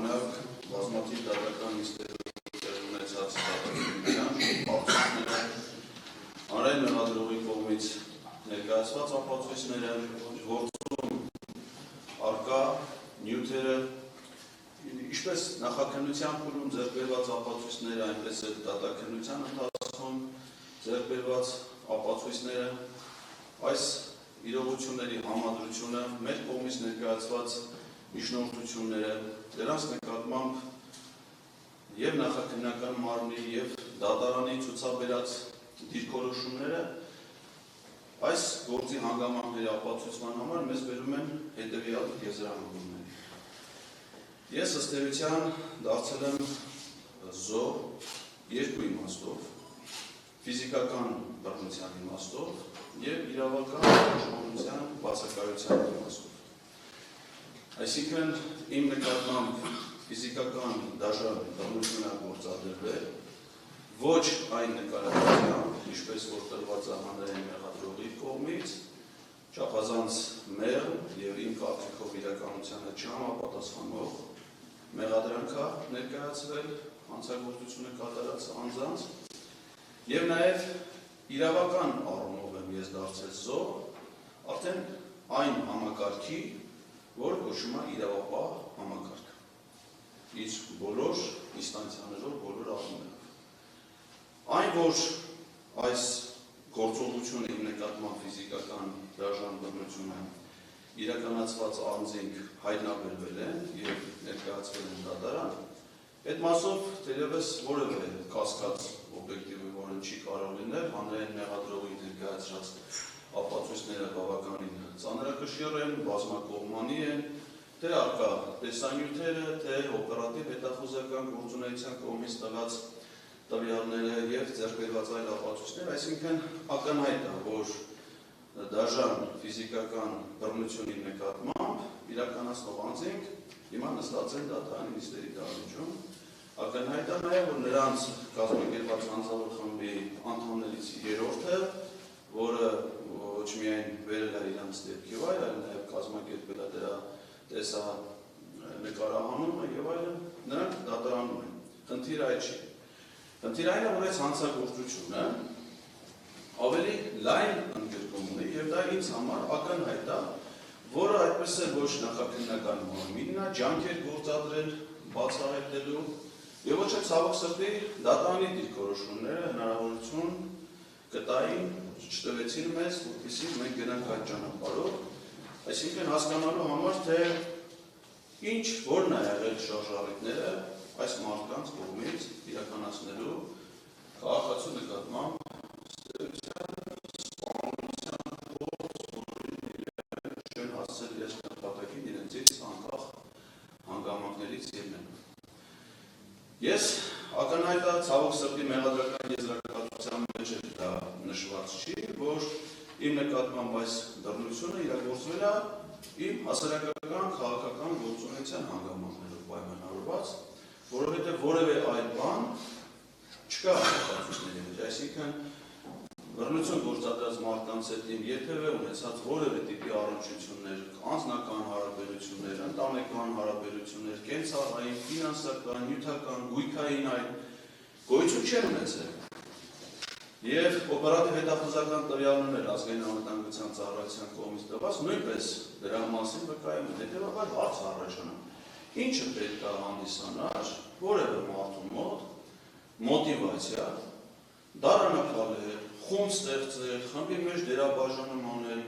ժամանակ բազմաթիվ դատական նիստեր ունեցած դատականության հանրային մեղադրողի կողմից ներկայացված ապացույցները, գործում առկա նյութերը, ինչպես նախաքննության փուլում ձեռք բերված ապացույցները, այնպես էլ դատաքննության ընթացքում ձեռք բերված ապացույցները, այս իրողությունների համադրությունը, մեր կողմից ներկայացված միջնորդությունները, դրանց նկատմամբ եւ նախաքննական մարմնի եւ դատարանի ցուցաբերած դիրքորոշումները այս գործի հանգամանքների ապացուցման համար մեզ բերում են հետեւյալ եզրահանգումների։ Ես ըստ էության դարձել եմ զոհ երկու իմաստով, ֆիզիկական բռնության իմաստով եւ իրավական իշխանության բացակայության իմաստով։ Այսինքն իմ նկատմամբ ֆիզիկական դաժան բռնություն է գործադրվել ոչ այն նկարագրությամբ, ինչպես որ տրված է հանրային մեղադրողի կողմից, չափազանց մեղմ եւ իմ կարծիքով իրականությանը չհամապատասխանող մեղադրանքա ներկայացվել հանցագործությունը կատարած անձանց եւ նաեւ իրավական առումով եմ ես դարձել զոհ արդեն այն համակարգի, որ կոչվում է իրավապահ համակարգ։ Իսկ բոլոր ինստանցիաներով, բոլոր առումներով։ Այն, որ այս գործողությունը իմ նկատմամբ ֆիզիկական դաժան բռնությունը իրականացված անձինք հայտնաբերվել են եւ ներկայացվել են դատարան, այդ մասով թերևս որևէ կասկած օբյեկտիվի, որը չի կարող լինել, հանրային մեղադրողի ներկայացրած ապացույցները բավականին ծանրակշիռ են, բազմակողմանի են, թե առկա տեսանյութերը, թե օպերատիվ հետախուզական գործունեության կողմից տված տվյալները եւ ձեռք բերված այլ ապացույցներ, այսինքն ակնհայտ է, որ դաժան ֆիզիկական բռնությունի նկատմամբ իրականացնող անձինք հիմա նստած են դատարանի նիստերի դահլիճում, ակնհայտ է նաեւ, որ նրանց կազմակերպված հանցավոր խմբի անդամներից երրորդը, որը ոչ միայն վերել է իրանց դեպքի վայր, այլ նաև կազմակերպել է դրա տեսանկարահանումը եւ այլն, նրանք դատարանում են։ Խնդիրը այդ չի։ Խնդիրը այն է, որ այս հանցագործությունը ավելի լայն ընդգրկում ունի եւ դա ինձ համար ակնհայտ է, որը այդպես էլ ոչ նախաքննական մարմինն է, ջանքեր գործադրել բացահայտելու եւ ոչ էլ ցավոք սրտի դատարանի դիրքորոշումները հնարավորություն կտային չտվեցին մեզ, որպեսզի մենք գնանք այդ ճանապարհով, այսինքն հասկանալու համար, թե ինչ որն է եղել շարժառիթները այս մարդկանց կողմից իրականացնելու քաղաքացու նկատմամբ սպանության փորձ, չեն հասցել իրենց նպատակին իրենցից անկախ հանգամանքներից ելնելով։ Ես ակնհայտ է ցավոք սրտի մեղադրական եզրակացության մեջ դա նշված չի, որ իմ նկատմամբ այս դռնությունը իրագործվել է իմ հասարակական քաղաքական գործունեության հանգամանքներով պայմանավորված, որովհետև որևէ այլ բան չկա ապացույցների մեջ, այսինքն բռնություն գործադրած մարդկանց հետ իմ երբևէ ունեցած որևէ տիպի առնչություններ, անձնական հարաբերություններ, ընտանեկան հարաբերություններ, կենցաղային, ֆինանսական, նյութական, գույքային այլ գոյություն չեն ունեցել։ Եվ օպերատիվ հետախուզական տվյալներ ազգային անվտանգության ծառայության կողմից տված նույնպես դրա մասին վկայում են, հետևաբար հարց առաջանում, ինչը պետք է հանդիսանար որևէ մարդու մոտ մոտիվացիա դարանակալել, խումբ ստեղծել, խմբի մեջ դերաբաժանում անել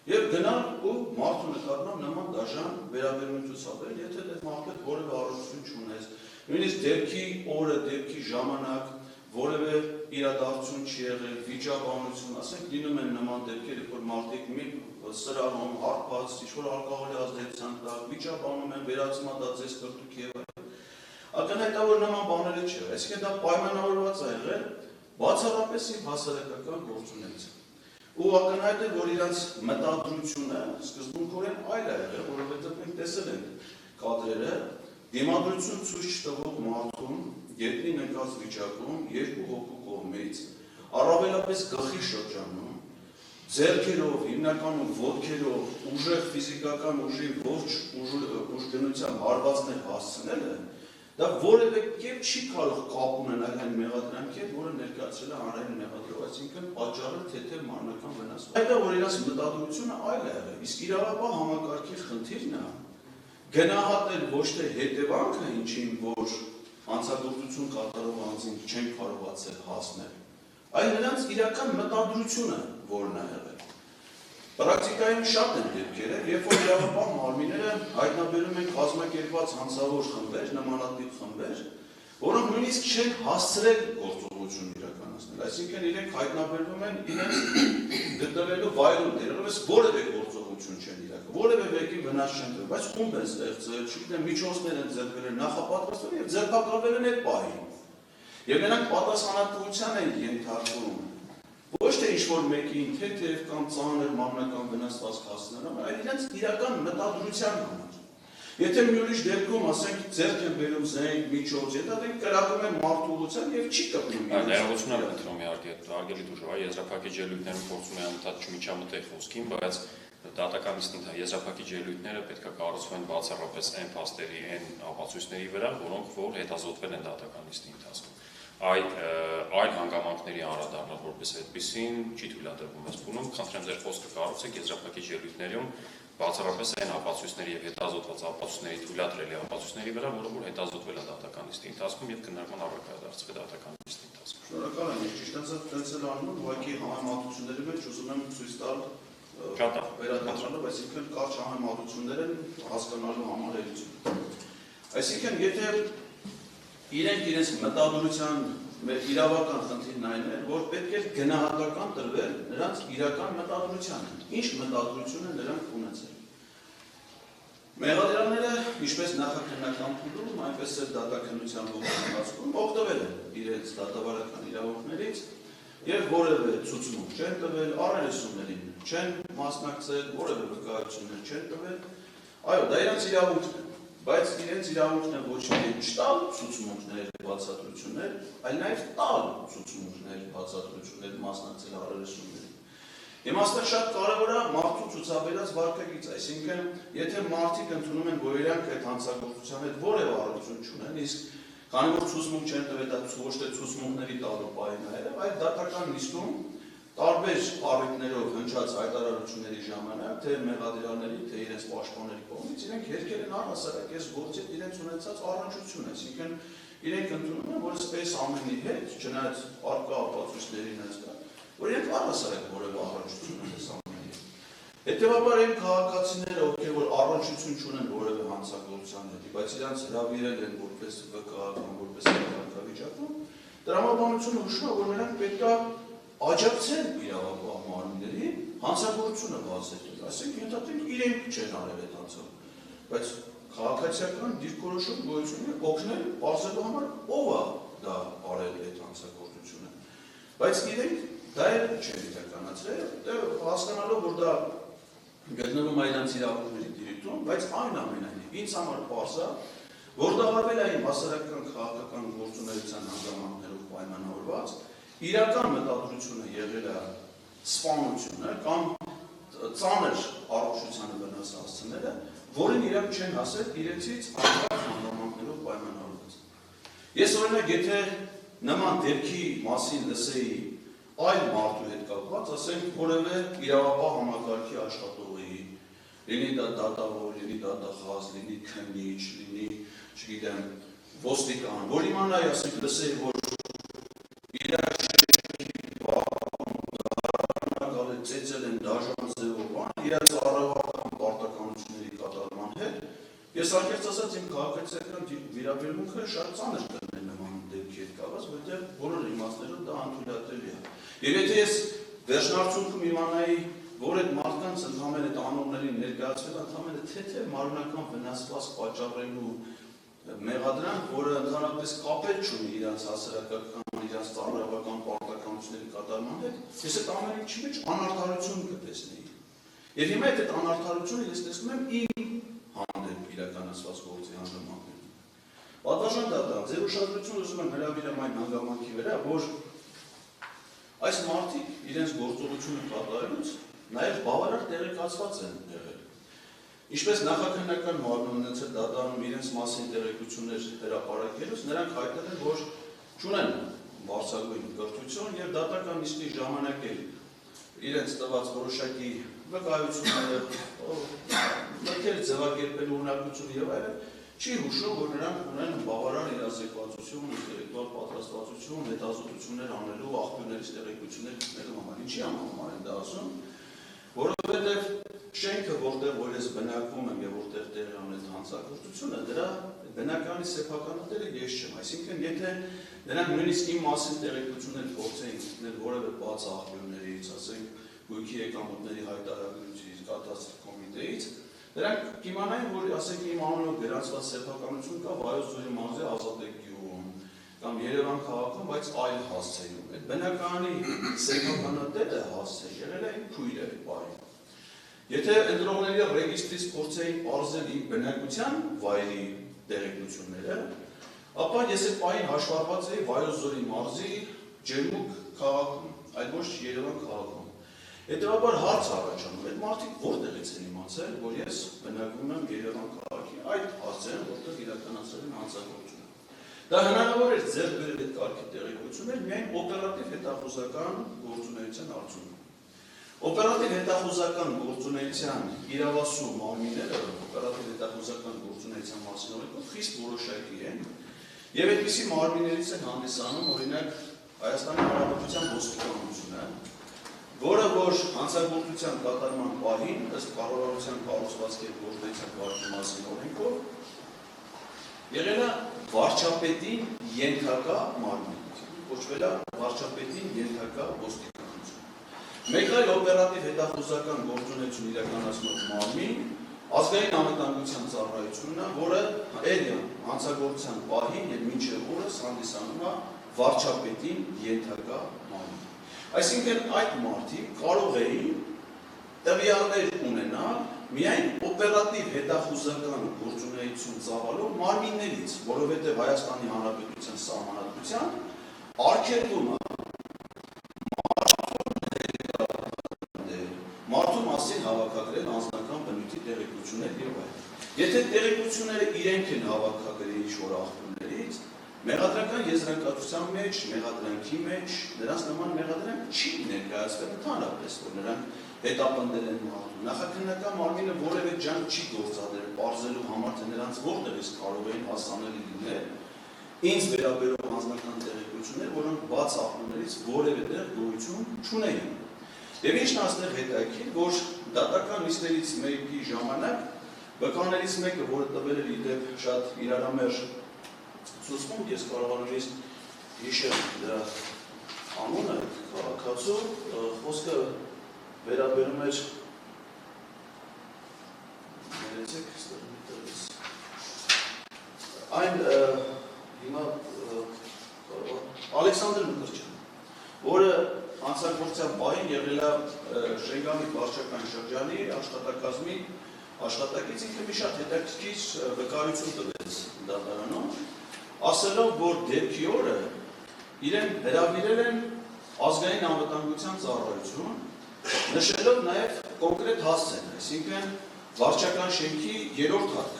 եւ գնալ ու մարդու նկատմամբ նման դաժան վերաբերմունք ցուցաբերել, եթե այդ մարդը որևէ առողջություն չունես, նույնիսկ դեպքի օրը, դեպքի ժամանակ որևէ իրադարձություն չի եղել, վիճաբանություն, ասենք լինում են նման դեպքեր, որ մարդիկ մի սրահում հարբած, ինչ-որ ալկոհոլի ազդեցության տակ, վիճաբանում են, վերածում է դա ձեզ կրտուկ եւ այլն։ Ակնհայտ է, որ նման բաները չի եղել, այսինքն դա պայմանավորված է եղել բացառապես իմ հասարակական գործունեությամբ։ Ու ակնհայտ է, որ իրանց մտադրությունը սկզբունքորեն այլ է եղել, որովհետեւ մենք տեսել ենք կադրերը, դիմադրություն ցույց չտվող մարդուն գետնի նկած վիճակում երկու հոգու կողմից առավելապես գլխի շրջանում ձեռքերով, հիմնականում ոտքերով, ուժեղ ֆիզիկական ուժի ողջ ուժգնության հարվածներ հասցնելը, դա որևէ կերպ չի կարող կապ ունենալ այն մեղադրանքի հետ, որը ներկայացրել է հանրային մեղադրով, այսինքն պատճառը թեթև մարմնական վնաս։ Այդ է, որ իրաց մտադրությունը այլ է եղել, իսկ իրավապահ համակարգի խնդիրն է գնահատել ոչ թե հետևանքը, ինչին որ հանցագործություն կատարող անձին չեն կարողացել հասնել, այլ նրանց իրական մտադրությունը, որն է եղել։ Պրակտիկայում շատ են դեպքերը, երբ որ իրավապահ մարմինները հայտնաբերում են կազմակերպված հանցավոր խմբեր, նմանատիպ խմբեր, որոնք նույնիսկ չեն հասցրել գործողություն իրականացնել, այսինքն իրենք հայտնաբերվում են իրենց գտնվելու վայրում, դերերովս որևէ գործողություն չեն իրականացել, որևէ մեկի վնաս չեն տվել, բայց խումբ են ստեղծել, չգիտեմ, միջոցներ են ձեռք բերել, նախապատրաստվել եւ ձերբակալվել են այդ պահին։ Եվ նրանք պատասխանատվության են ենթարկվում ոչ թե ինչ-որ մեկին թեթև կամ ծանր մարմնական վնասվածք հասցնելով, այլ իրենց իրական մտադրության համար։ Եթե մի ուրիշ դեպքում, ասենք, ձեռք են բերում զենք, միջոց, եթե կրակում են մարդու ուղղությամբ եւ չի կպնում։ Ներողություն եմ խնդրում հարգելի դժվար, եզրափակիչ ելույթներում փորձում են անընդհատ չմիջամտել խոսքին, բայց դատականիստի եզրափակիչ ելույթները պետք է կառուցվեն բացառապես այն փաստերի, այն ապացույցների վրա, որոնք որ հետազոտվել են դատականիստի ընթացքում։ Այլ հանգամանքների անդրադառնալ որպես այդպեսին չի թույլատրվում այս բունում, խնդրեմ ձեր խոսքը կառուցեք եզրափակիչ ելույթներում բացառապես այն ապացույցների եւ հետազոտված ապացույցների թույլատրելի ապացույցների վրա, որը որ հետազոտվել է դատականիստի ընթացքում եւ քննարկման առարկա դարձվել դատականիստի ընթացքում։ Շնորհակալ եմ, ես ճիշտ ասած անում, ուղղակի համեմատությունների մեջ ուզում եմ ցույց տալ վերադառնալով, այսինքն կարճ համեմատություններ են հասկանալու համար էլություն։ Այսինքն, եթե իրենք իրենց մտադրության իրավական խնդիրն այն է, որ պետք է գնահատական տրվել նրանց իրական մտադրությանը, ինչ մտադրություն են նրանք ունեցել։ Մեղադրյալները, ինչպես նախաքննական փուլում, այնպես էլ դատաքննության ընթացքում օգտվել են իրենց դատավարական իրավունքներից եւ որևէ ցուցմունք չեն տվել, առերեսումներին չեն մասնակցել, որևէ վկայություններ չեն տվել։ Այո, դա իրենց իրավունքն է, բայց իրենց իրավունքն է ոչ միայն չտալ ցուցմունքներ, բացատրություններ, այլ նաեւ տալ ցուցմունքներ, բացատրություններ, մասնակցել առերեսումներին։ Եմ աստեղ շատ կարևոր է մարդու ցուցաբերած վարքագիծ, այսինքն, եթե մարդիկ ընդունում են, որ իրանք այդ հանցագործության հետ որևէ առնչություն չունեն, իսկ քանի որ ցուցմունք չեն տվել, դա ոչ թե ցուցմունքների տալու պահին է, այլ դատական նիստում տարբեր առիթներով հնչած հայտարարությունների ժամանակ, թե մեղադրյալների, թե իրենց պաշտպանների կողմից իրենք հերքել են առհասարակ այս գործի իրենց ունեցած առնչություն, այսինքն իրենք ընդունում են, որ այս ամենի հետ, չնայած առկա ապացույցներին հստակ, որ իրենք առհասարակ որևէ առնչություն ունեն այս ամենի հետ։ Հետևաբար այն քաղաքացիները, ովքեր որ առնչություն չունեն որևէ հանցագործության հետ, բայց իրանց հրավիրել են որպես վկա կամ որպես կարգավիճակում, տրամաբանությունը հուշում է, որ նրանք պետք է աջակցեն իրավապահ մարմինների հանցագործությունը բացատրել, այսինքն ենթադրենք իրենք չեն արել այդ հանցագործությունը, բայց քաղաքացիական դիրքորոշում գոյություն ունի օգնել պարզելու համար ով է դա արել այդ հանցագործությունը, բայց իրենք դա էլ չեն իրականացրել, հասկանալով, որ դա գտնվում է իրենց իրավունքների տիրույթում, բայց այնուամենայնիվ ինձ համար պարզ է, որ դա արվել է իմ հասարակական քաղաքական գործունեության հանգամանքներով պայմանավորված, իրական մտադրությունը եղել է սպանությունը կամ ծանր առողջությանը վնաս հասցնելը, որին իրանք չեն հասել իրենցից անկախ հանգամանքներով պայմանավորված։ Ես օրինակ եթե նման դեպքի մասին լսեի այլ մարդու հետ կապված, ասենք որևէ իրավապահ համակարգի աշխատողի, լինի դա դատավոր, լինի դատախազ, լինի քննիչ, լինի, չգիտեմ, ոստիկան, որ իմանայի, ասենք լսեի, որ ծեծել են դաժան ձևով, իրենց առավական պարտականությունների կատարման հետ, ես անկեղծ ասած իմ քաղաքացիական վերաբերմունքը շատ ծանր կլիներ նման դեպքի հետ կապված, որտեղ բոլոր իմաստներով դա անթույլատրելի է։ Եվ եթե ես վերջնարդյունքում իմանայի, որ այդ մարդկանց ընդհանրապես այդ անողներին ներկայացվել ընդհանրապես թեթև մարմնական վնասվածք պատճառելու մեղադրանք, որը ընդհանրապես կապել չունի իրենց հասարակական, իրենց ծառայողական պարտականությունների կատարման հետ, ես այդ ամեն ինչի մեջ անարդարություն կտեսնեի։ Եվ հիմա այդ անարդարությունը ես տեսնում եմ իմ հանդեպ իրականացված գործի հանգամանքներում։ Պատվարժան դատան, ձեր ուշադրությունը ուզում եմ հրավիրեմ այն հանգամանքի վրա, որ այս մարդիկ իրենց գործողությունը կատարելուց նաև բավարար տեղեկացված են եղել։ Ինչպես նախաքննական մարմինը ունեցել դատարանում իրենց մասին տեղեկություններ հրապարակելուց, նրանք հայտնել են, որ չունեն բարձրագույն կրթություն եւ դատական նիստի ժամանակ էլ իրենց տված որոշակի վկայությունները, մտքեր ձևակերպելու ունակություն եւ այլն, չի հուշում, որ նրանք ունեն բավարար իրազեկվածություն, ինտելեկտուալ պատրաստվածություն, հետազոտություններ անելու, աղբյուրներից տեղեկություններ գտնելու համար։ Ինչի համար են դա ասում, որովհետեւ շենքը, որտեղ որ ես բնակվում եմ եւ որտեղ տեղի ունի հանցագործությունը, դրա բնականի սեփականատերը ես չեմ, այսինքն եթե նրանք նույնիսկ իմ մասին տեղեկություններ փորձեին գտնել որևէ բաց աղբյուրներից, ասենք գույքի եկամուտների հայտարարությունից, կատաստրի կոմիտեից, նրանք կիմանային, որ ասենք իմ անունով գրանցված սեփականություն կա Վայոց ձորի մարզի Ազատեք գյուղում կամ Երևան քաղաքում, բայց այլ հասցեում։ Այդ բնականի սեփականատերը հասցե եղել է իմ քույրը պահին։ Եթե ընտրողների ռեգիստրից փորձեին պարզել իմ բնակության վայրի տեղեկությունները, ապա ես այդ պահին հաշվառված էի Վայոց ձորի մարզի Ջերմուկ քաղաքում, այլ ոչ Երևան քաղաքում։ Հետևաբար հարց առաջանում, այդ մարդիկ որտեղից են իմացել, որ ես բնակվում եմ Երևան քաղաքի այդ հասցեն, որտեղ իրականացել են հանցագործությունը։ Դա հնարավոր էր ձեռք բերել այդ կարգի տեղեկություններ միայն օպերատիվ հետախուզական գործունեության արդյունքում։ Օպերատիվ հետախուզական գործունեության իրավասու մարմինները օպերատիվ հետախուզական գործունեության մասին օրենքով խիստ որոշակի են եւ այդպիսի մարմիններից են հանդիսանում օրինակ Հայաստանի Հանրապետության ոստիկանությունը, որը որ հանցագործության կատարման պահին ըստ կառավարության կառուցվածքի գործունեության վարչի մասին օրենքով եղել է վարչապետին ենթակա մարմին, կոչվել է վարչապետին ենթակա ոստիկանություն։ Մեկ այլ օպերատիվ հետախուզական գործունեություն իրականացնող մարմին ազգային անվտանգության ծառայությունն է, որը հանցագործության պահին եւ մինչեւ օրս հանդիսանում է վարչապետին ենթակա մարմին։ Այսինքն այդ մարդիկ կարող էին տվյալներ ունենալ միայն օպերատիվ հետախուզական գործունեություն ծավալող մարմիններից, որովհետև Հայաստանի Հանրապետության սահմանադրության արգելվում է մարդու մասին հավաքագրել անձնական բնույթի տեղեկություններ եւ այլն։ Եթե տեղեկությունները իրենք են հավաքագրել ինչ-որ աղբյուրներից, մեղադրական եզրանկացության մեջ, մեղադրանքի մեջ նրանց նման մեղադրանք չի ներկայացվել ընդհանրապես, որ նրանք հետապնդել են մարդուն։ Նախաքննական մարմինը որևէ ջանք չի գործադրել պարզելու համար, թե նրանց որտեղից կարող էին հասանելի լինել ինձ վերաբերող անձնական տեղեկություններ, որոնք բաց աղբյուրներից որևէ տեղ գոյություն չունեին։ Եվ ինչն այստեղ հետաքրքիր, որ դատական նիստերից մեկի ժամանակ վկաներից մեկը, որը տվել էր իդեպ շատ իրարամերժ ցուցմունք, ես կարողանում եմ հիշել դրա անունը, քաղաքացու, խոսքը վերաբերում էր այն հիմա Ալեքսանդր Մկրտչյան, որը հանցագործության պահին եղել է Շենգամի վարչական շրջանի աշխատակազմի աշխատակից, ինքը մի շատ հետաքրքիր վկայություն տվեց դատարանում, ասելով, որ դեպքի օրը իրեն հրավիրել են ազգային անվտանգության ծառայություն, նշելով նաև կոնկրետ հասցեն, այսինքն վարչական շենքի 3-րդ հարկ։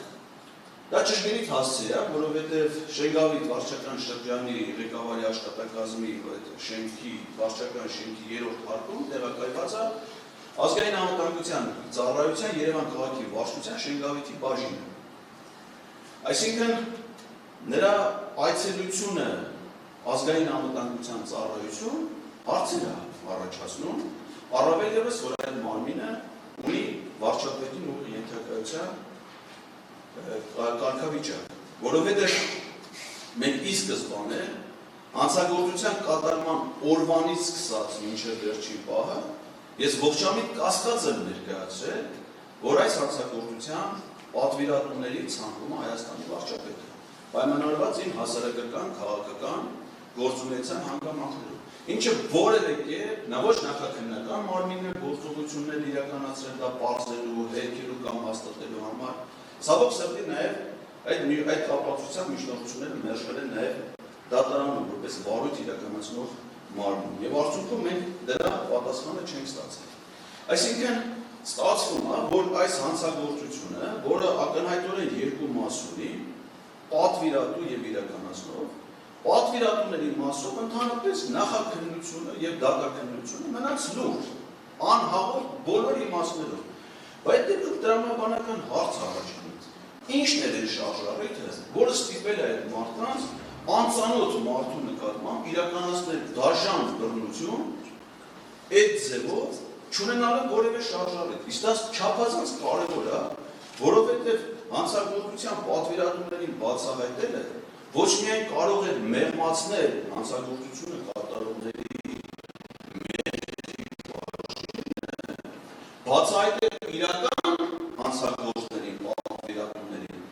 Դա ճշգրիտ հասցե է, որովհետև Շենգավիթ վարչական շրջանի ղեկավարի աշխատակազմի շենքի վարչական շենքի 3-րդ հարկում տեղակայված է ազգային անվտանգության ծառայության Երևան քաղաքի վարչության Շենգավիթի բաժինը։ Այսինքն նրա այցելությունը ազգային անվտանգության ծառայություն հարցեր է առաջացնում, առավել ևս որ այդ մարմինը ունի վարչապետին ու ենթակայության կարգավիճակ, որովհետև մենք ի սկզբանե հանցագործության կատարման օրվանից սկսած մինչև վերջին պահը ես ողջամիտ կասկած եմ ներկայացրել, որ այս հանցագործության պատվիրատուների ցանկում է Հայաստանի վարչապետը, պայմանավորված իմ հասարակական, քաղաքական գործունեության հանգամանքներով, ինչը որևէ կերպ նա ոչ նախաքննական մարմինն է գործողություններ իրականացրել դա պարզելու, հերքելու կամ հաստատելու համար, ցավոք սրտի նաև այդ կապակցությամբ միջնորդությունները մերժվել են նաև դատարանում որպես վարույթ իրականացնող մարմին, եւ արդյունքում մենք դրա պատասխանը չենք ստացել։ Այսինքն ստացվում է, որ այս հանցագործությունը, որը ակնհայտորեն երկու մաս ունի, պատվիրատու եւ իրականացնող, պատվիրատուների մասով ընդհանրապես նախաքննությունը եւ դատաքննությունը մնաց լուրջ, անհաղորդ բոլոր իմաստներով։ Բայց դեպքում տրամաբանական հարց առաջանում։ Ինչն է շարժառիթը, որը ստիպել է այդ մարդկանց անծանոթ մարդու նկատմամբ իրականացնել դաժան բռնություն, այդ ձևով չունենալը որևէ շարժառիթ։ Իսկ դա չափազանց կարևոր է, որովհետև հանցագործության պատվիրատուներին բացահայտելը ոչ միայն կարող է մեղմացնել հանցագործությունը կատարողների բացահայտել իրական հանցագործներին, պատվիրատուներին,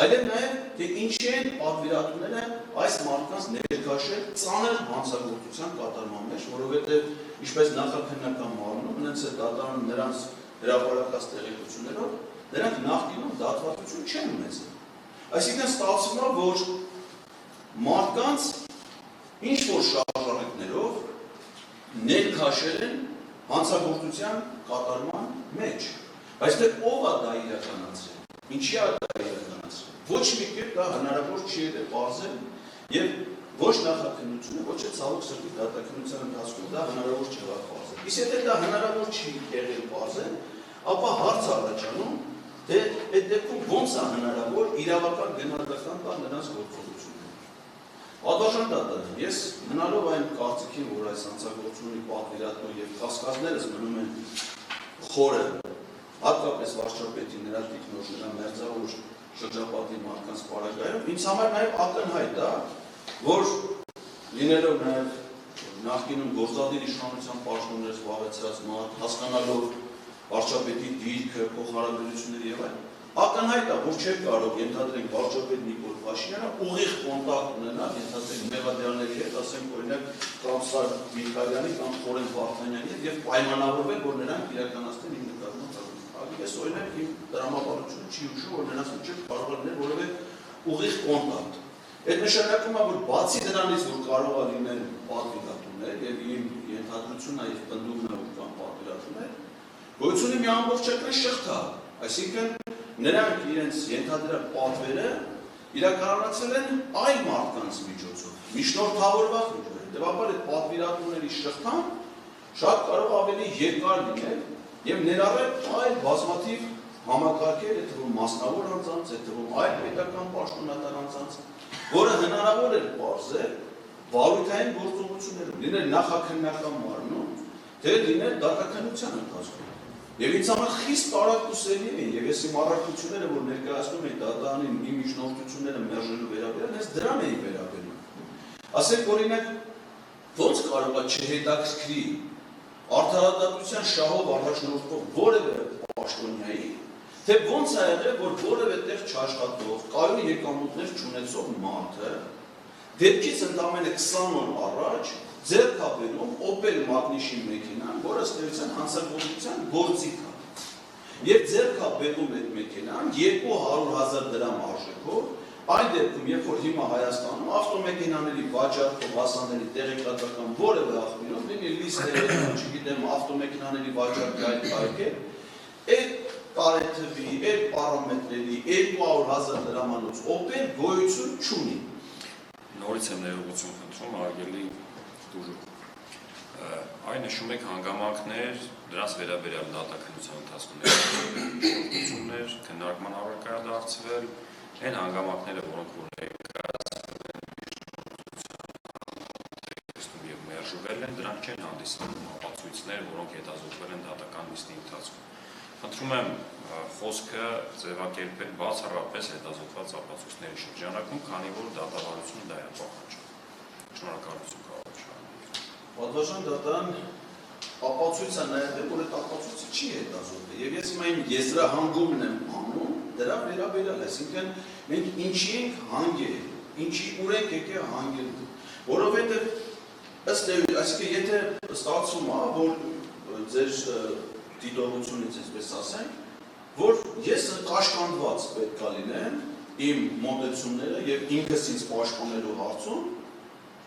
այլև նաև թե ինչի են պատվիրատուները այս մարդկանց ներքաշել ծանր հանցագործության կատարման մեջ, որովհետև ինչպես նախաքննական մարմնում, նրանց է դատարանը նրանց հրապարակած տեղեկություններով, նրանք նախկինում դատվածություն չեն ունեցել։ Այսինքն ստացվում է, որ մարդկանց ինչ-որ շարժառիթներով ներքաշել են հանցագործության կատարման մեջ։ Բայց թե ով է դա իրականացրել, ինչի է դա իրականացրել, ոչ մի կերպ դա հնարավոր չի եղել պարզել եւ ոչ նախաքննությունը, ոչ էլ ցավոք սրտի դատաքննության ընթացքում դա հնարավոր չի եղել պարզել։ Իսկ եթե դա հնարավոր չի եղել պարզել, ապա հարց առաջանում, թե այդ դեպքում ոնց է հնարավոր իրավական գնահատական տալ նրանց գործողությունները։ Պատվաշան դատարան, ես մնալով այն կարծիքին, որ այս հանցագործությունների պատվիրատու եւ կասկածներս մնում են խորը, հատկապես վարչապետի նրա տիկնոջ նրա մերձավոր շրջապատի մարդկանց պարագայում, ինձ համար նաեւ ակնհայտ է, որ լինելով նաեւ նախկինում գործադիր իշխանության պաշտոններ զբաղեցրած մարդ, հասկանալով վարչապետի դիրքը, փոխհարաբերությունները եւ այլն, ակնհայտ է, որ չէ կարող ենթադրենք վարչապետ Նիկոլ Փաշինյանը ուղիղ կոնտակտ ունենալ, ենթադրենք մեղադրյալների հետ, ասենք օրինակ Կամսար Միքայելյանի կամ Խորեն Վարդանյանի հետ եւ պայմանավորվել, որ նրանք իրականացնեն իր նկատմամբ ծառայություն։ Այս օրինակ իմ տրամաբանությունը չի հուշում, որ նրանց միջեւ կարող է լինել որևէ ուղիղ կոնտակտ։ Այդ նշանակում է, որ բացի դրանից, որ կարող է լինել պատվիրատուներ եւ իմ ենթադրությունն է եւ պնդումն է, որ կան պատվիրատուներ, գոյություն մի ամբողջական շղթա, այսինքն նրանք իրենց ենթադրյալ պատվերը իրականացել են այլ մարդկանց միջոցով, միջնորդավորված միջոցով, հետևաբար այդ պատվիրատուների շղթան շատ կարող ավելի երկար լինել եւ ներառել այլ բազմաթիվ համակարգեր, այդ թվում մասնավոր անձանց, այդ թվում այլ պետական պաշտոնատար անձանց, որը հնարավոր էր պարզել վարույթային գործողություններում, լինել նախաքննական մարմնում, թե լինել դատաքննության ընթացքում։ Եվ ինձ համար խիստ տարակուսելի են, եւ ես իմ առարկությունները, որ ներկայացնում էի դատարանին իմ միջնորդությունները մերժելու վերաբերյալ, հենց դրան էի վերաբերում։ Ասենք օրինակ, ոնց կարող է չհետաքրքրի արդարադատության շահով առաջնորդող որևէ պաշտոնյայի, թե ոնց է եղել, որ որևէ տեղ չաշխատող, կայուն եկամուտներ չունեցող մարդը դեպքից ընդամենը 20 օր առաջ ձեռք է բերում Opel Magnishi մեքենան, որը ըստ էության հանցագործության գործիք է։ Եվ ձեռք է բերում այդ մեքենան 200,000 դրամ արժեքով, այն դեպքում, երբ որ հիմա Հայաստանում ավտոմեքենաների վաճառքով հասանելի տեղեկատվական որևէ աղբյուրով, լինի լիստեր, չգիտեմ, ավտոմեքենաների վաճառքի այդ կայքեր, այդ տարեթվի, այդ պարամետրերի 200,000 դրամանոց Opel գոյություն չունի։ Նորից եմ ներողություն խնդրում, արգելի դուժուկ։ Այն նշում եք հանգամանքներ, դրանց վերաբերյալ դատաքննության ընթացքում ներկայացումներ, քննարկման առարկա դարձվել, այն հանգամանքները, որոնք որ ներկայացվել են եւ մերժվել են, դրանք չեն հանդիսանում ապացույցներ, որոնք հետազոտվել են դատական նիստի ընթացքում։ Խնդրում եմ խոսքը ձևակերպել բացառապես հետազոտված ապացույցների շրջանակում, քանի որ դատավարությունը դա է պահանջում։ Շնորհակալություն Պատվաշան դատարան ապացույց է նայել, որ այդ ապացույցը չի հետազոտվել։ Եվ ես հիմա իմ եզրահանգումն եմ անում դրա վերաբերյալ, այսինքն մենք ինչի ենք հանգել, ինչի ուր ենք եկել հանգել, որովհետև ըստ այսինքն եթե ստացվում է, որ ձեր դիտողությունից այսպես ասենք, որ ես կաշկանդված պետք է լինեմ իմ մոտեցումները եւ ինքս ինձ պաշտպանելու հարցում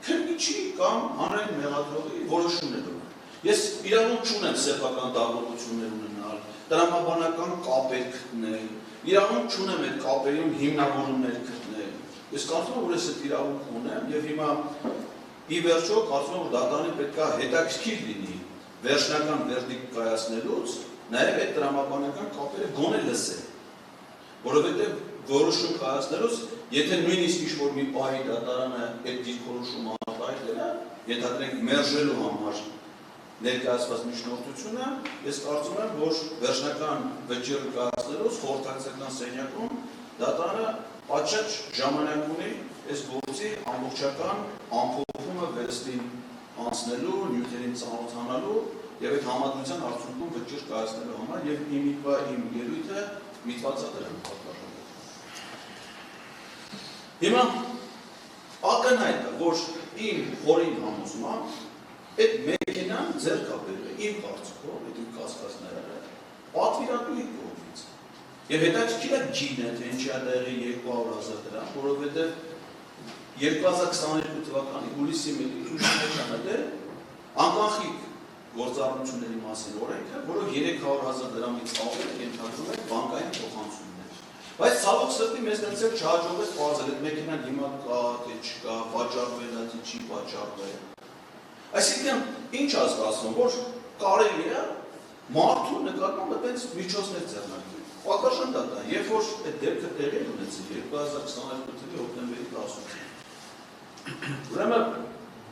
քննիչի կամ հանրային մեղադրողի որոշումներով։ Ես իրավունք չունեմ սեփական դատողություններ ունենալ, տրամաբանական կապեր գտնել, իրավունք չունեմ այդ կապերում հիմնավորումներ գտնել։ Ես կարծում եմ, որ ես այդ իրավունք ունեմ եւ հիմա ի վերջո կարծում եմ, որ դատարանը պետք է հետաքրքիր լինի վերջնական վերդիկտ կայացնելուց, նաեւ այդ տրամաբանական կապերը գոնե լսել, որովհետեւ որոշում կայացնելուց, եթե նույնիսկ ինչ-որ մի պահի դատարանը այդ դիրքորոշումը արտահայտել է, ենթադրենք մերժելու համար ներկայացված միջնորդությունը, ես կարծում եմ, որ վերջնական վճիռը կայացնելուց խորհրդակցական սենյակում դատարանը պատշաճ ժամանակ ունի այս գործի ամբողջական ամփոփումը վերստին անցնելու, նյութերին ծանոթանալու եւ այդ համադրության արդյունքում վճիռ կայացնելու համար եւ իմ ելույթը միտված է դրան պատասխանել։ Հիմա ակնհայտ է, որ իմ խորին համոզմամբ այդ մեքենան ձեռք է բերվել իմ կարծիքով, այդ իմ կասկածները պատվիրատուի կողմից։ Եվ հետաքրքիր է գինը, թե ինչի է տեղի 200,000 դրամ, որովհետև 2022 թվականի հուլիսի 1-ին Շուշանյանը անկանխիկ գործառնությունների մասին օրենքը, որով 300,000 դրամից ավել ենթադրում է բանկային փոխանցումներ։ Բայց ցավոք սրտի մեզ դարձել չհաջողվեց բացել այդ մեքենան հիմա կա, թե չկա, վաճառվել է, թե չի վաճառվել։ Այսինքն ինչ ասում, որ կարելի է մարդու նկատմամբ այդպես միջոցներ ձեռնարկել։ Պատաշան դա, երբ որ այդ դեպքը տեղի ունեցել 2022 թվականի հոկտեմբերի 10-ին։ Ուրեմն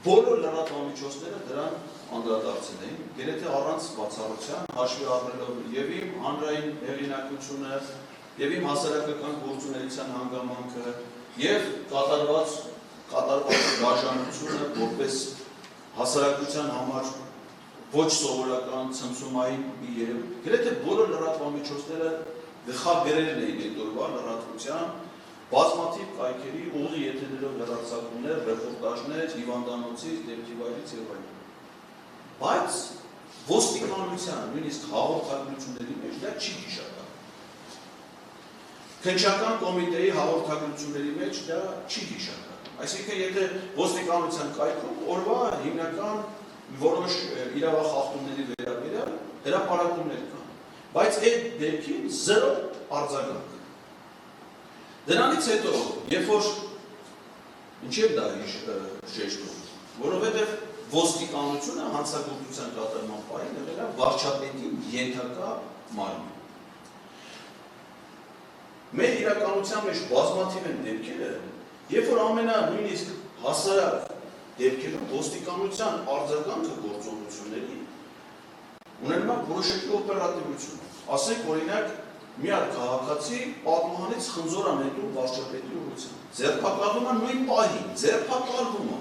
բոլոր լրատվամիջոցները դրան անդրադարձել էին, գրեթե առանց բացառության, հաշվի առնելով եւ իմ հանրային հեղինակությունը, եւ իմ հասարակական գործունեության հանգամանքը, եւ կատարված դաշնությունը որպես հասարակության համար ոչ սովորական ցնցումային մի երևույթ։ Գրեթե բոլոր լրատվամիջոցները գլխագրերն էին այդ օրվա լրատվության բազմաթիվ կայքերի ուղի եթերներով լրատվություններ, ռեպորտաժներ, հիվանդանոցից, դեպքի վայրից եւ այլն։ Բայց ոստիկանության նույնիսկ հաղորդագրությունների մեջ դա չի հիշատակվում։ Քննչական կոմիտեի հաղորդագրությունների մեջ դա չի հիշատակվում։ Այսինքն եթե ոստիկանության կայքում օրվա հիմնական որոշ իրավախախտումների վերաբերյալ հրապարակումներ կան, բայց այդ դեպքին 0 արձագանք։ Դրանից հետո, երբ որ ինչև դա շեշտում, որովհետև ոստիկանությունը հանցագործության կատարման պահին եղել է վարչապետի ենթակա մարմին։ Մեր իրականության մեջ բազմաթիվ են դեպքերը, երբ որ նույնիսկ հասարակ դեպքերում ոստիկանության արձագանքը գործողությունների ունենում է որոշակի օպերատիվություն։ Ասենք օրինակ մի հատ քաղաքացի պատուհանից խնձոր անետու վարչապետի ուղղությամբ։ Ձերբակալվում է նույն պահին, ձերբակալվում է։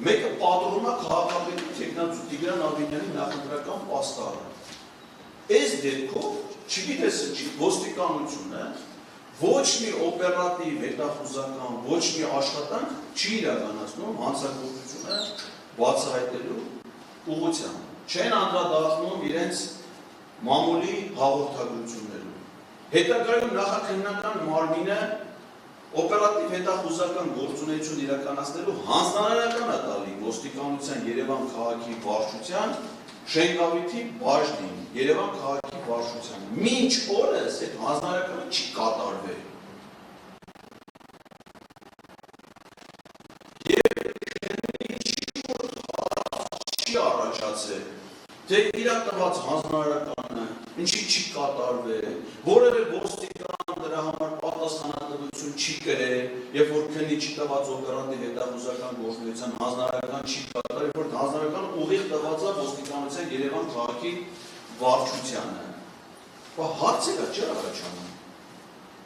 Մեկը պատռում է քաղաքապետի թեկնածու Տիգրան Ավինյանի նախընտրական պաստառը։ Այս դեպքով չգիտես ինչի ոստիկանությունը ոչ մի օպերատիվ հետախուզական, ոչ մի աշխատանք չի իրականացնում հանցագործությունը բացահայտելու ուղղությամբ։ Չեն անդրադառնում իրենց մամուլի հաղորդագրություններում։ Հետագայում նախաքննական մարմինը օպերատիվ հետախուզական գործունեություն իրականացնելու հանձնարարական է տալի ոստիկանության Երևան քաղաքի վարչության Շենգավիթի բաժնին, Երևան քաղաքի վարչության։ Մինչ օրս այդ հանձնարարականը չի կատարվել։ Չի առաջացել, թե իրականված հանձնարարականը ինչի չի կատարվել, որևէ ոստիկան դրա համար պատասխանատվություն չի կրել, երբ որ քննիչի տված օպերատիվ հետախուզական գործունեության հանձնարարական չի կատարել, երբ որ հանձնարարական ուղիղ տված է ոստիկանության Երևան քաղաքի վարչությանը։ Հարցերը չի առաջանում։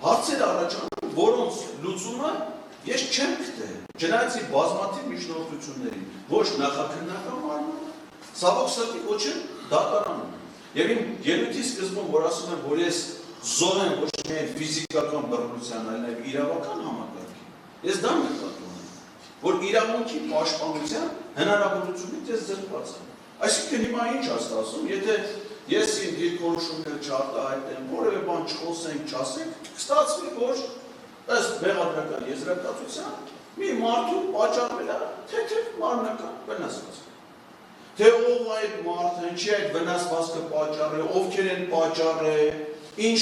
Հարցերը առաջանում, որոնց լուծումը ես չեմ գտել։ Չնայած բազմաթիվ միջնորդություններին, ոչ նախաքննական մարմինը, ցավոք սրտի ոչ էլ դատարանում։ Եվ իմ ելույթի սկզբում, որ ասում եմ, որ ես զոհ եմ ոչ միայն ֆիզիկական բռնության, այլ նաև իրավական համակարգի։ Ես դա նկատում եմ, որ իրավունքի պաշտպանության հնարավորությունից ես զրկված եմ։ Այսինքն հիմա ինչ ասում, եթե ես իմ դիրքորոշումները չարտահայտեմ, որևէ բան չխոսենք, չասենք, կստացվի, որ ըստ մեղադրական եզրակացության մի մարդու պատճառվել է թեթև մարմնական վնասվածք։ Թե ով այդ մարդը, ինչի այդ վնասվածքը պատճառ է, ովքեր են պատճառ է, ինչ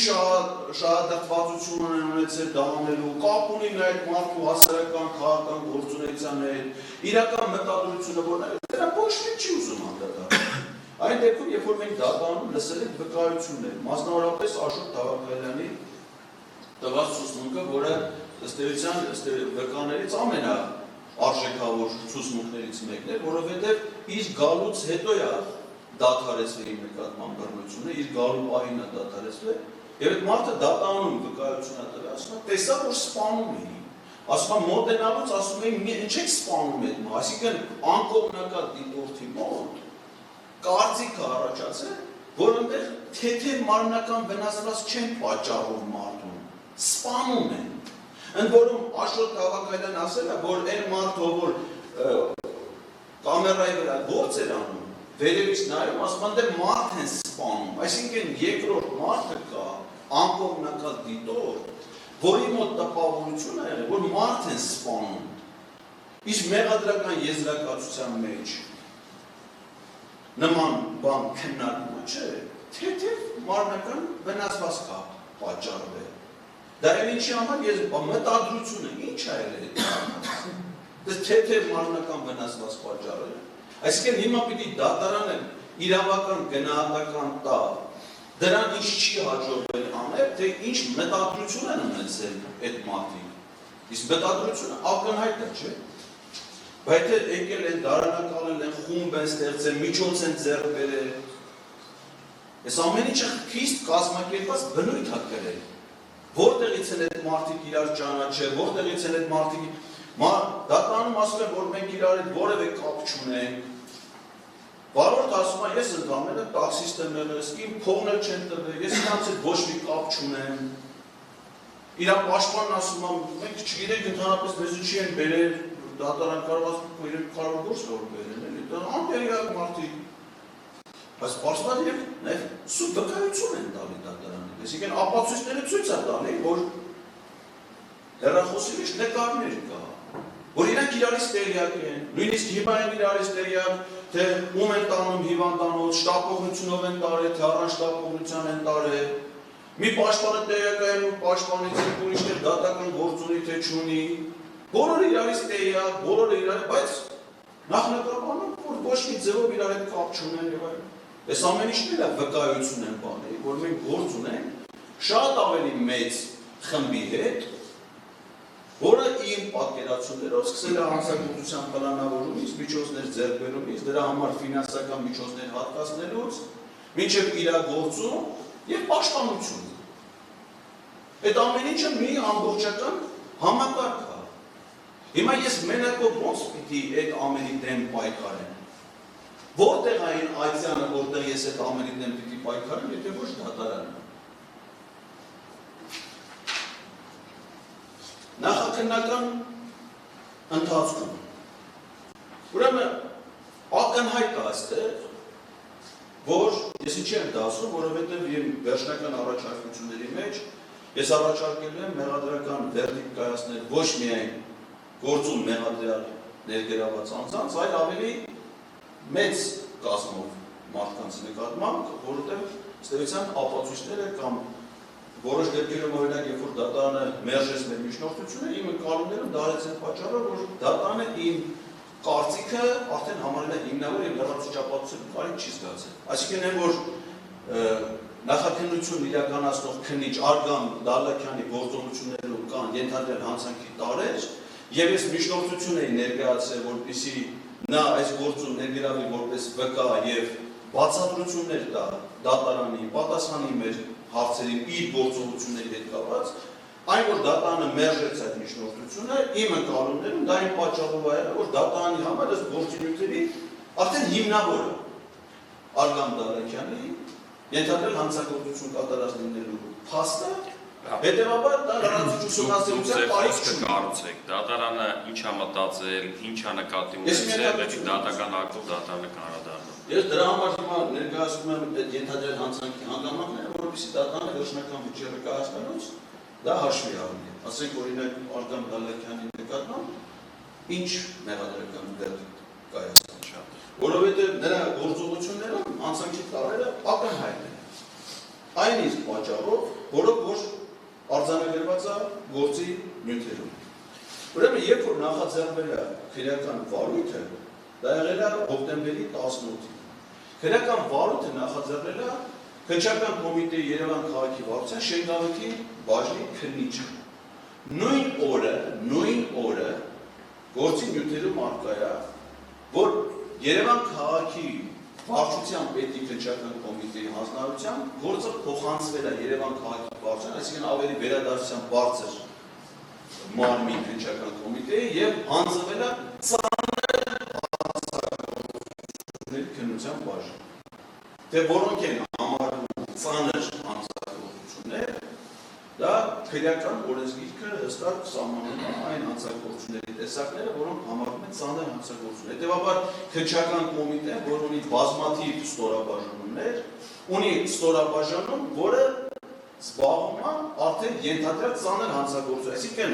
շահադատվածություն են ունեցել դա անելու, կապ ունի այդ մարդու հասարակական քաղաքական գործունեության հետ, իրական մտադրությունը որն է, դրա ոչ մի չի ուզում անդրադառնալ։ Այն դեպքում, երբ որ մենք դատարանում լսել ենք վկայություններ, մասնավորապես Աշոտ Դավակայանի տված ցուցմունքը, որը ըստ վկաներից ամենաարժեքավոր ցուցմունքներից մեկն է, որովհետև իր գալուց հետո է դադարեցվել իր նկատմամբ բռնությունը, իր գալու պահին է դադարեցվել, եւ այդ մարդը դատարանում վկայություն է տվել, ասում է, տեսա որ սպանում էին, ասում է մոտենալուց ասում էին, ինչ եք սպանում այդ մարդը, այսինքն անկողմնակալ դիտորդի մոտ կարծիք է առաջացել, որ այնտեղ թեթև մարմնական վնասվածք չեն պատճառում մարդուն, սպանում են։ Ընդ որում Աշոտ Դավակայանը ասել է, որ այն մարդը, որ կամերայի վրա գործ էր անում, վերևից նայում, ասում են, դե մարդ են սպանում, այսինքն երկրորդ մարդը կա, անկողմնակալ դիտորդ, որի մոտ տպավորություն է եղել, որ մարդ են սպանում, իսկ մեղադրական եզրակացության մեջ նման բան քննարկումը չէ, թեթև մարմնական վնասվածք է պատճառվել։ Դա էլ ինչի համար ես մտադրությունը ինչ է եղել, դες թեթև մարմնական վնասվածք պատճառել։ Այսինքն հիմա պիտի դատարանը իրավական գնահատական տա, դրան ինչ չի հաջողվել անել, թե ինչ մտադրություն են ունեցել այդ մարդիկ։ Իսկ մտադրությունը ակնհայտ է, չէ՞։ Բայց եկել են դարանակալել են, խումբ են ստեղծել, միջոց են ձեռք բերել։ Այս ամեն ինչը խիստ կազմակերպված բնույթ է կրել։ Որտեղից են այդ մարդիկ իրար ճանաչել, որտեղից են այդ մարդիկ դատարանում ասում են, որ մենք իրար հետ որևէ կապ չունենք։ Վարորդը ասում է, ես ընդամենը տաքսիստ եմ եղել, իմ փողն էլ չեն տվել, ես իրանց հետ ոչ մի կապ չունեմ։ Իրա պաշտպանն ասում է, մենք չգիտենք ընդհանրապես մեզ ինչի են բերել, դատարան կարող գործ որ բերել, էլի, դա անտերյալ մարդիկ։ Բայց պարզված եւ սուտ վկայություն են տալի դատարանը։ Այսինքն ապացույցները ցույց է տալի, որ հեռախոսի մեջ նկարներ կա, որ իրանք իրարից տեղյակ են, նույնիսկ հիմա են իրարից տեղյակ, թե ում են տանում հիվանդանոց, շտապօգնությունով են տարել, թե առանց շտապօգնության են տարել, մի պաշտպանը տեղյակ է ու պաշտպանից ուրիշներ դատական գործ ունի, թե չունի, բոլորը իրարից տեղյակ, բոլորը իրար, բայց նախնականանում, որ ոչ մի ձևով իրար հետ կապ չունեն եւ այլն։ Այս ամեն ինչն էլ վկայություն են բաների, որ մենք գործ ունենք շատ ավելի մեծ խմբի հետ, որը իմ պատկերացումներով սկսել է հանցագործության պլանավորումից, միջոցներ ձեռք բերումից, դրա համար ֆինանսական միջոցներ հատկացնելուց, մինչև իրագործում եւ պաշտպանություն։ Այդ ամեն ինչը մի ամբողջական համակարգ է։ Հիմա ես մենակով ոնց պիտի այդ ամենի դեմ պայքարեմ։ Որտեղ այն այցյանը, որտեղ ես այդ ամենի դեմ պիտի պայքարեմ, եթե ոչ դատարանը։ Նախաքննական ընթացքում։ Ուրեմն ակնհայտ է այստեղ, որ ես ինչի եմ դա ասում, որովհետև իմ վերջնական առաջարկությունների մեջ ես առաջարկել եմ մեղադրական վերդիկտ կայացնել ոչ միայն գործում մեղադրյալ ներգրաված անձանց, այլ ավելի մեծ կազմով մարդկանց նկատմամբ, որովհետև ստեղծան ապացույցները կամ որոշ դեպքերում օրինակ, երբ որ դատարանը մերժեց մեր միջնորդությունը, իմ ընկալումներում դարեց այն պատճառը, որ դատարանը իմ կարծիքը արդեն համարել է հիմնավոր եւ լրացուցիչ կարիք չի զգացել։ Այսինքն այն որ նախաքննություն իրականացնող քննիչ Արգամ Դալլաքյանի գործողություններում կան ենթադրյալ հանցանքի տարեր, եւ ես միջնորդություն էի ներկայացրել, որպեսզի նա այս գործում ներգրավի որպես վկա եւ բացատրություններ տա դատարանի պատասխանի մեր հարցերին իր գործողությունների հետ կապված, այն որ դատարանը մերժեց այդ միջնորդությունը, իմ ընկալումներում դա այն պատճառով է, որ դատարանի համար այս գործունեությունների արդեն հիմնավորը Արգամ Դալլաքյանի ենթադրյալ հանցագործություն կատարած լինելու փաստը, հետևաբար դա լրացուցիչ ուսումնասիրության կարիք չունի։ Կառուցեք, դատարանը ինչ է մտածել, ինչ է նկատի ունեցել, այդ դատական ակտով դատարանը կանրադառնա։ Ես դրա համար հիմա ներկայացնում եմ այդ ենթադրյալ հանցանքի հանգամանքները, որովհետեւ դատարանը վերջնական վճիռը կայացնելուց դա հաշվի առնի։ Ասենք օրինակ Արգամ Դալլաքյանի նկատմամբ ինչ մեղադրական դեր կայացան շատ։ Որովհետև նրա գործողություններում անցանքի տարերը ակնհայտ են։ Այն իսկ պատճառով, որով որ արձանագրված է գործի նյութերում։ Ուրեմն, երբ որ նախաձեռնվել է քրեական վարույթը, դա եղել է հոկտեմբերի 18-ին։ Քրեական վարույթը նախաձեռնել է Քննչական կոմիտեի Երևան քաղաքի վարչության Շենգավիթի բաժնի քննիչը։ Նույն օրը գործի նյութերում առկա է, որ Երևան քաղաքի վարչության պետի քննչական կոմիտեի հանձնարարությամբ գործը փոխանցվել է Երևան քաղաքի վարչության, այսինքն ավելի վերադարձության բարձր մարմին քննչական կոմիտեի եւ հանձնվել է ծանր քննության բաժին։ Թե որոնք են համարվում ծանր հանցագործություններ, դա քրեական օրենսգիրքը հստակ սահմանում է այն հանցագործությունների տեսակները, որոնք համարվում են ծանր հանցագործություններ։ Հետևաբար քննչական կոմիտեն, որ ունի բազմաթիվ ստորաբաժանումներ, ունի ստորաբաժանում, որը զբաղվում է արդեն ենթադրյալ ծանր հանցագործություն, այսինքն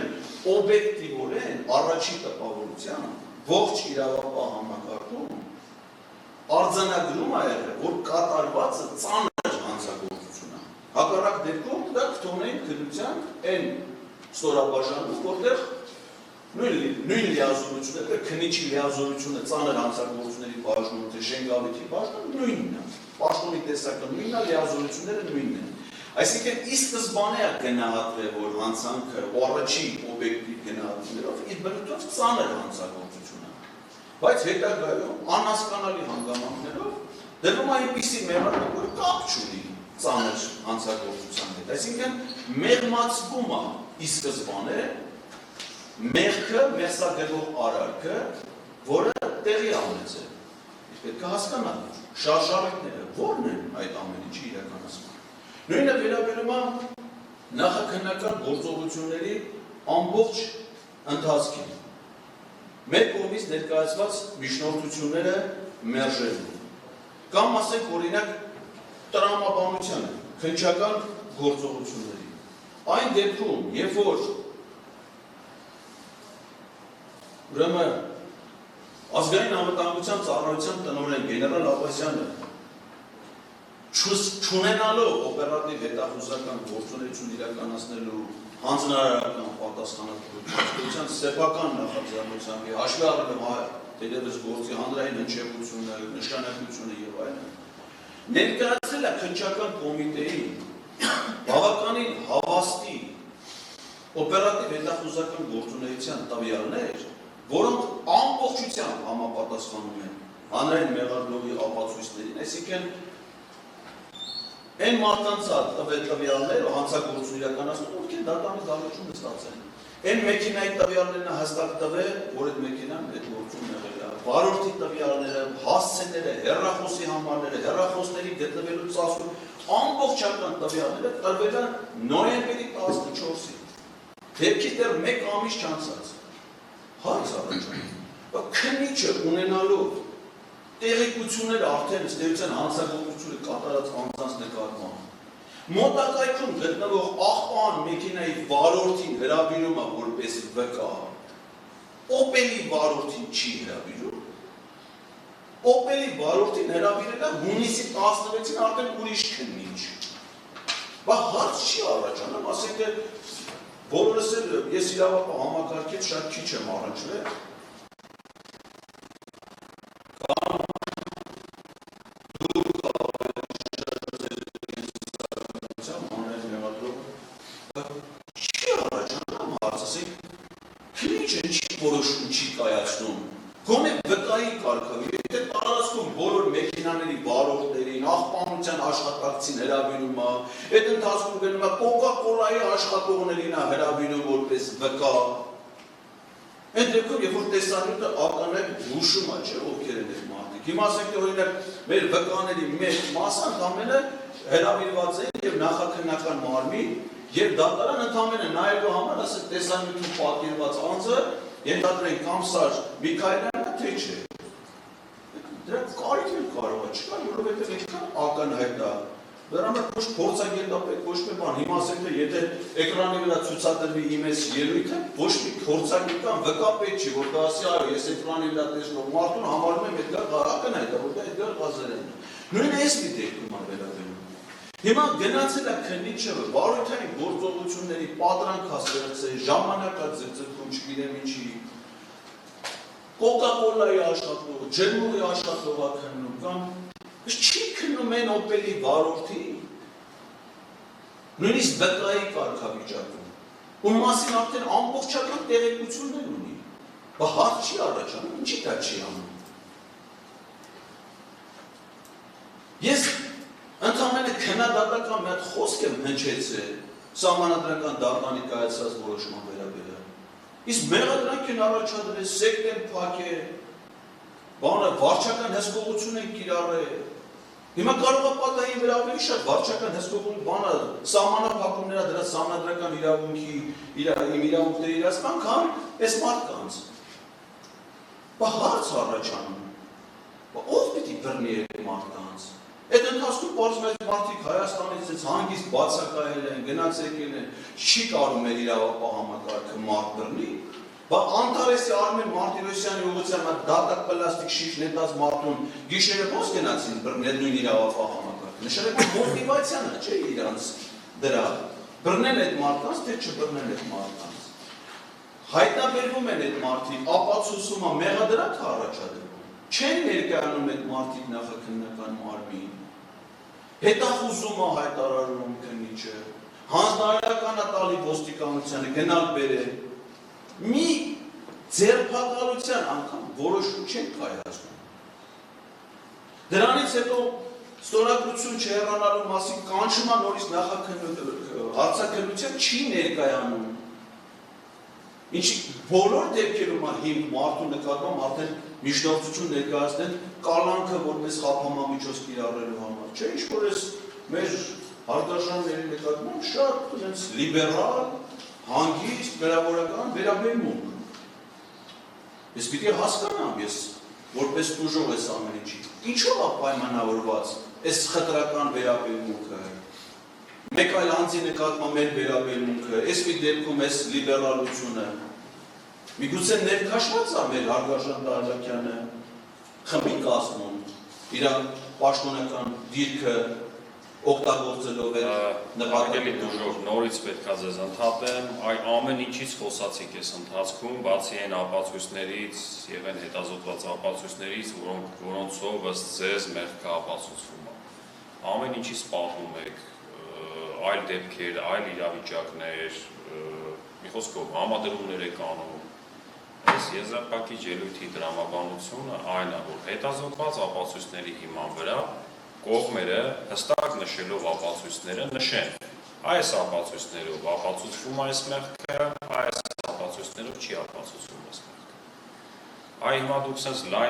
օբյեկտիվորեն առաջի տպավորության ողջ իրավապահ համակարգում արձանագրում է եղել, որ կատարված է ծանր հանցագործություն է։ Հակառակ դեպքում դա կթողնեն քննության այն ստորաբաժանում, որտեղ նույն լիազորությունը, քննիչի լիազորությունը ծանր հանցագործությունների բաժնում, թե Շենգավիթի բաժնում նույնն է։ Պաշտոնի տեսակը նույնն է, լիազորությունները նույնն են։ Այսինքն ի սկզբանե է գնահատվել, որ հանցանքը առաջի օբյեկտիվ գնահատումներով իր բնույթով ծանր հանցագործություն է։ Բայց հետագայում անհասկանալի հանգամանքներով դրվում է այնպիսի մեղադրանք, որը կապ չունի ծանր հանցագործության հետ։ Այսինքն մեղմացվում է ի սկզբանե մեղքը, մեղսագրվող արարքը, որը տեղի ունեցել։ Պետք է հասկանալ շարժառիթները ո՞րն են այդ ամեն ինչի իրականացման։ Նույնը վերաբերում է նախաքննական գործողությունների ամբողջ ընթացքին։ Մեր կողմից ներկայացված միջնորդությունները մերժելու կամ ասենք օրինակ տրամաբանությանը, քննչական գործողությունների։ Այն դեպքում, երբ որ ուրեմն ազգային անվտանգության ծառայության տնօրեն գեներալ Աբասյանը չունենալով օպերատիվ հետախուզական գործունեություն իրականացնելու հանձնարարական պատասխանատվության սեփական նախաձեռնությամբ հաշվի առնելով դերևս գործի հանրային հնչեղությունը, նշանակությունը եւ այլն, ներկայացրել է քննչական կոմիտեի բավականին հավաստի օպերատիվ հետախուզական գործունեության տվյալներ, որոնք ամբողջությամբ համապատասխանում են հանրային մեղադրողի ապացույցներին, այսինքն այն մարդկանց տվյալներ հանցագործություն իրականացնում, ովքեր դատամի դալուչում ստացել են։ Այն մեքենայի տվյալներն հստակ տվել, որ այդ մեքենան այդ գործում եղել է։ Վարորդի տվյալները, հասցեները, հեռախոսի համարները, հեռախոսների գտնվելու ծախսը, ամբողջական տվյալները տրվել են նոյեմբերի 14-ին։ Դեպքի դեռ 1 ամիս չանցած։ Հարց առաջանում։ Քննիչը ունենալով տեղեկությունները արդեն ըստեյության հանցագործությունը կատարած անձանց նկատմամբ մոտակայքում գտնվող աղբան մեքենայի վարորդին հրավիրում է որպես վկա, Opel-ի վարորդին չի հրավիրում, Opel-ի վարորդին հրավիրել է հունիսի 16-ին արդեն ուրիշ քննիչ։ Բա հարց չի առաջանում, ասենք թե բոլորս էլ ես իրավապահ համակարգից շատ քիչ եմ առաջվել, որոշում չի կայացնում, գոնե վկայի կարգով, եթե տարածքում բոլոր մեքենաների վարորդներին, աղբանության աշխատակցին հրավիրում է, այդ ընթացքում գնում է Coca-Cola-ի աշխատողներին է հրավիրում որպես վկա։ Այդ դեպքում, երբ որ տեսանյութը ականակ հուշում է, չէ, ովքեր են այդ մարդիկ։ Հիմա ասենք թե օրինակ մեր վկաների մեծ մասը ընդամենը հրավիրված են եւ նախաքննական մարմին եւ դատարան ընդամենը նայելու համար ասեք տեսանյութում պատկերված անձը ենթադրենք Կամսար Միքայելյանը թե չէ։ Դրա կարիք էլ կարող է չկա, որովհետև այդքան ականհայտ է Դրա համար ոչ փորձագետապետ, ոչ մի բան, հիմա ասենք թե եթե էկրանի վրա ցուցադրվի իմ այս ելույթը, ոչ մի փորձագիտական վկապետ չի, որ դա ասի, այո, ես էկրանի վրա տեսնող մարդուն համարում եմ Էդգար ակնհայտ է, որ դա Էդգար Ղազարյանն է։ Նույնը այս մի դեպքում է վերաբերում։ Հիմա գնացել է քննիչը վարորդային գործողությունների պատրանք հասցրել, ժամանակաձգձգում չգիտեմ ինչի, Կոկա-կոլայի աշխատող, ջերմուղի աշխատող է քննում կամ չի քննում են օպելի վարորդի, նույնիսկ վկայի կարգավիճակում, ում մասին արդեն ամբողջական տեղեկություններ ունի, բա հարց չի առաջանում, ինչի դա չի անում։ Ես ընդամենը քննադատական մի հատ խոսք եմ հնչեցրել սահմանադրական դատարանի կայացած որոշման վերաբերյալ։ Իսկ մեղադրանք են առաջադրել, սեկտ են փակել, բանը վարչական հսկողություն են կիրառել։ Հիմա կարող է պատահի վրա ավելի շատ վարչական հսկողություն բանը սահմանափակումները դրա սահմանադրական իրավունքի իրավունքների իրացման, քան այս մարդկանց։ Բա հարց առաջանում։ Բա ով պիտի բռնի այդ մարդկանց։ Այդ ընթացքում պարզվեց մարդիկ Հայաստանից հանգիստ բացակայել են, գնաց եկել են, չի կարում էր իրավապահ համակարգը մարդ բռնի, բա Անտարեսի Արմեն Մարտիրոսյանի ուղղությամբ դատակ պլաստիկ շիշ նետած մարդուն գիշերը ո՞ց գնացին բռնել նույն իրավապահ համակարգը։ Նշանակում մոտիվացիան է, չէ՞ իրանց դրա։ Բռնել այդ մարդկանց, թե չբռնել այդ մարդկանց։ Հայտնաբերվում են այդ մարդիկ, ապացուցումը մեղադրանք առաջադրվում։ Չեն ներկայանում այդ մարդիկ նախաքննական մարմին։ Հետախուզումը հայտարարում քննիչը, հանձնարարական տալի ոստիկանությանը գնալ բերել։ Մի ձերբակալության անգամ որոշում չեն կայացնում։ Դրանից հետո ստորագրություն չհեռանալու մասին կանչումը նորից հարցաքննության չի ներկայանում։ Ինչի բոլոր դեպքերում հիմք մարդու նկատմամբ արդեն միջնորդություն ներկայացնել կալանքը որպես խափամամիջոց կիրառելու համար, չէ՞, ինչ-որ էս մեր հարգարժանների նկատմամբ շատ այնպես լիբերալ, հանգիստ, գրավորական վերաբերմունք։ Ես պիտի հասկանամ, ես որպես տուժող ես ամեն ինչի, ինչով է պայմանավորված այս խտրական վերաբերմունքը, մեկ այլ անձի նկատմամբ մեր վերաբերմունքը, այս մի դեպքում այս լիբերալությունը, միգուցե ներքաշված է մեր հարգարժան Տարբակյանը խմբի կազմում, իր պաշտոնական դիրքը օգտագործելով նկատելի դժոխ նորից պետք է ձեզ ընդհատեմ, ամեն ինչից խոսացիք այս ընթացքում, բացի այն ապացույցներից եւ այն հետազոտված ապացույցներից, որոնցով ըստ ձեզ մեղքը ապացուցվում է։ Ամեն ինչից պատմում եք, այլ դեպքեր, այլ իրավիճակներ, մի խոսքով համադրումներ եք անում։ Այս եզրափակիչ ելույթի դրամաբանությունը այն է, որ հետազոտված ապացույցների հիման վրա կողմերը հստակ նշելով ապացույցները նշեն, այս ապացույցներով ապացուցվում այս մեղքը, այս ապացույցներով չի ապացուցվում այս մեղքը։ Այ հիմա դուք sense լայն